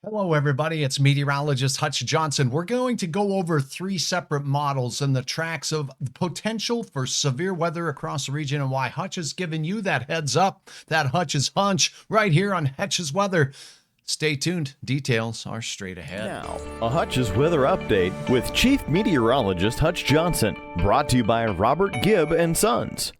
Hello, everybody. It's meteorologist Hutch Johnson. We're going to go over three separate models and the tracks of the potential for severe weather across the region and why Hutch has given you that heads up, that Hutch's hunch, right here on HUTCH'S Weather. Stay tuned. Details are straight ahead. Now, a Hutch's Weather Update with Chief Meteorologist Hutch Johnson, brought to you by Robert Gibb and Sons.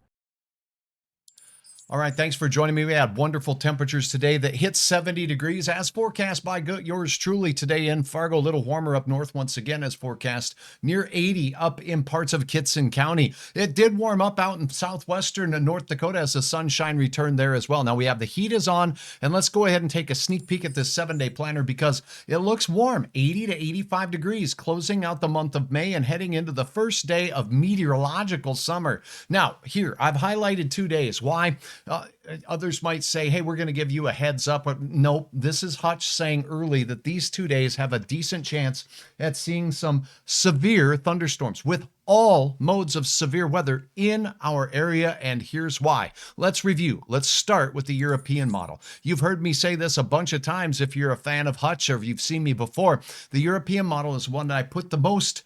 All right, thanks for joining me. We had wonderful temperatures today that hit 70 degrees as forecast by yours truly today in Fargo. A little warmer up north once again as forecast. Near 80 up in parts of Kitson County. It did warm up out in southwestern North Dakota as the sunshine returned there as well. Now we have the heat is on, and let's go ahead and take a sneak peek at this 7-day planner because it looks warm. 80 to 85 degrees closing out the month of May and heading into the first day of meteorological summer. Now here, I've highlighted 2 days. Why? Others might say, hey, we're going to give you a heads up. But nope, this is Hutch saying early that these 2 days have a decent chance at seeing some severe thunderstorms with all modes of severe weather in our area, and here's why. Let's review. Let's start with the European model. You've heard me say this a bunch of times if you're a fan of Hutch or if you've seen me before. The European model is one that I put the most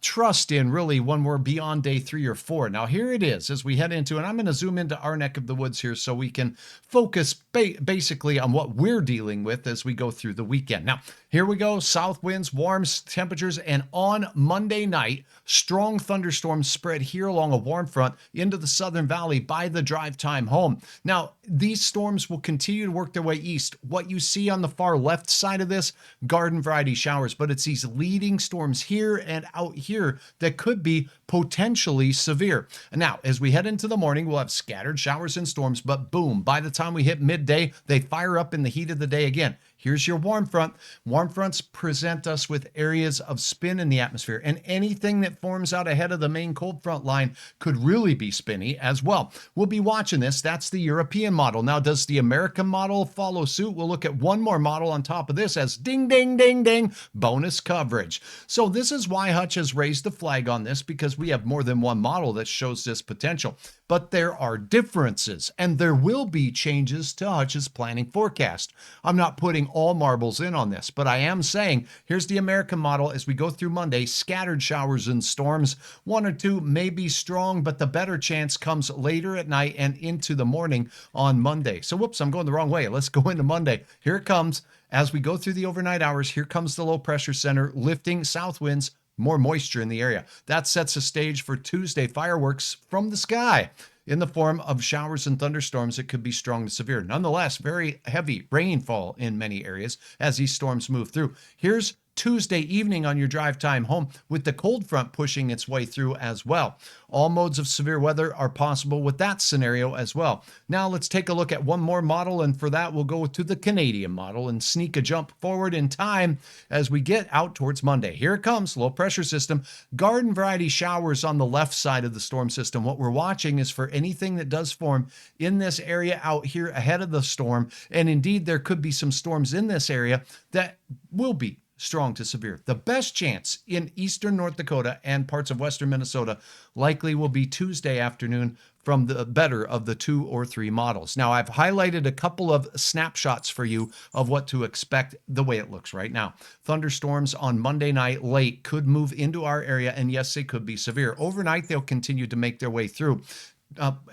trust in really when we're beyond day 3 or 4. Now here it is as we head into, and I'm going to zoom into our neck of the woods here so we can focus basically on what we're dealing with as we go through the weekend. Now here we go. South winds, warm temperatures, and on Monday night, strong thunderstorms spread here along a warm front into the Southern Valley by the drive time home. Now these storms will continue to work their way east. What you see on the far left side of this, garden variety showers, but it's these leading storms here and out here that could be potentially severe. And now, as we head into the morning, we'll have scattered showers and storms, but boom, by the time we hit midday, they fire up in the heat of the day again. Here's your warm front. Warm fronts present us with areas of spin in the atmosphere, and anything that forms out ahead of the main cold front line could really be spinny as well. We'll be watching this. That's the European model. Now, does the American model follow suit? We'll look at one more model on top of this as ding, ding, ding, ding, bonus coverage. So this is why Hutch has raised the flag on this, because we have more than one model that shows this potential. But there are differences, and there will be changes to Hutch's planning forecast. I'm not putting all marbles in on this, but I am saying here's the American model as we go through Monday. Scattered showers and storms, 1 or 2 may be strong, but the better chance comes later at night and into the morning on Monday. So whoops, I'm going the wrong way. Let's go into Monday. Here it comes. As we go through the overnight hours, here comes the low pressure center lifting south winds, more moisture in the area. That sets a stage for Tuesday fireworks from the sky in the form of showers and thunderstorms that could be strong to severe. Nonetheless, very heavy rainfall in many areas as these storms move through. Here's Tuesday evening on your drive time home with the cold front pushing its way through as well. All modes of severe weather are possible with that scenario as well. Now let's take a look at one more model, and for that we'll go to the Canadian model and sneak a jump forward in time as we get out towards Monday. Here it comes, low pressure system, garden variety showers on the left side of the storm system. What we're watching is for anything that does form in this area out here ahead of the storm, and indeed there could be some storms in this area that will be strong to severe. The best chance in eastern North Dakota and parts of western Minnesota likely will be Tuesday afternoon from the better of the 2 or 3 models. Now, I've highlighted a couple of snapshots for you of what to expect the way it looks right now. Thunderstorms on Monday night late could move into our area, and yes, they could be severe. Overnight, they'll continue to make their way through.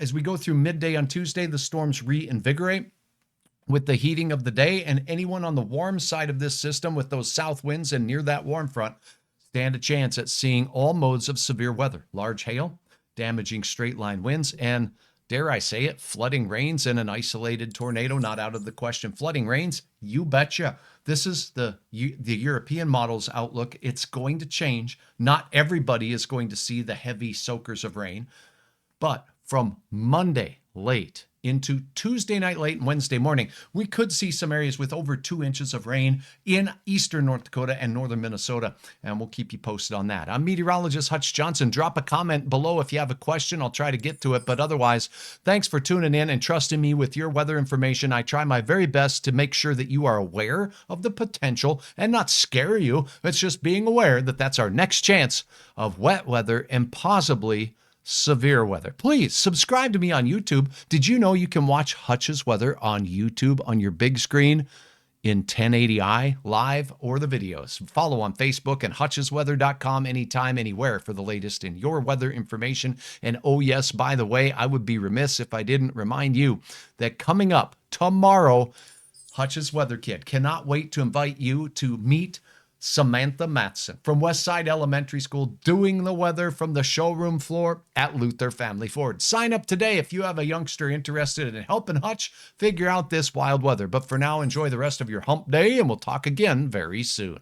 As we go through midday on Tuesday, the storms reinvigorate with the heating of the day, and anyone on the warm side of this system with those south winds and near that warm front stand a chance at seeing all modes of severe weather. Large hail, damaging straight line winds, and dare I say it, flooding rains and an isolated tornado not out of the question. Flooding rains, you betcha. This is the European model's outlook. It's going to change. Not everybody is going to see the heavy soakers of rain, but from Monday late into Tuesday night late and Wednesday morning, we could see some areas with over 2 inches of rain in eastern North Dakota and northern Minnesota, and we'll keep you posted on that. I'm meteorologist Hutch Johnson. Drop a comment below if you have a question. I'll try to get to it, but otherwise, thanks for tuning in and trusting me with your weather information. I try my very best to make sure that you are aware of the potential and not scare you. It's just being aware that that's our next chance of wet weather and possibly severe weather. Please subscribe to me on YouTube. Did you know you can watch Hutch's Weather on YouTube on your big screen? in 1080i live or the videos. Follow on Facebook and HUTCH'Sweather.com anytime, anywhere for the latest in your weather information. And oh yes, by the way, I would be remiss if I didn't remind you that coming up tomorrow, Hutch's Weather Kit cannot wait to invite you to meet Samantha Matson from Westside Elementary School, doing the weather from the showroom floor at Luther Family Ford. Sign up today if you have a youngster interested in helping Hutch figure out this wild weather. But for now, enjoy the rest of your hump day, and we'll talk again very soon.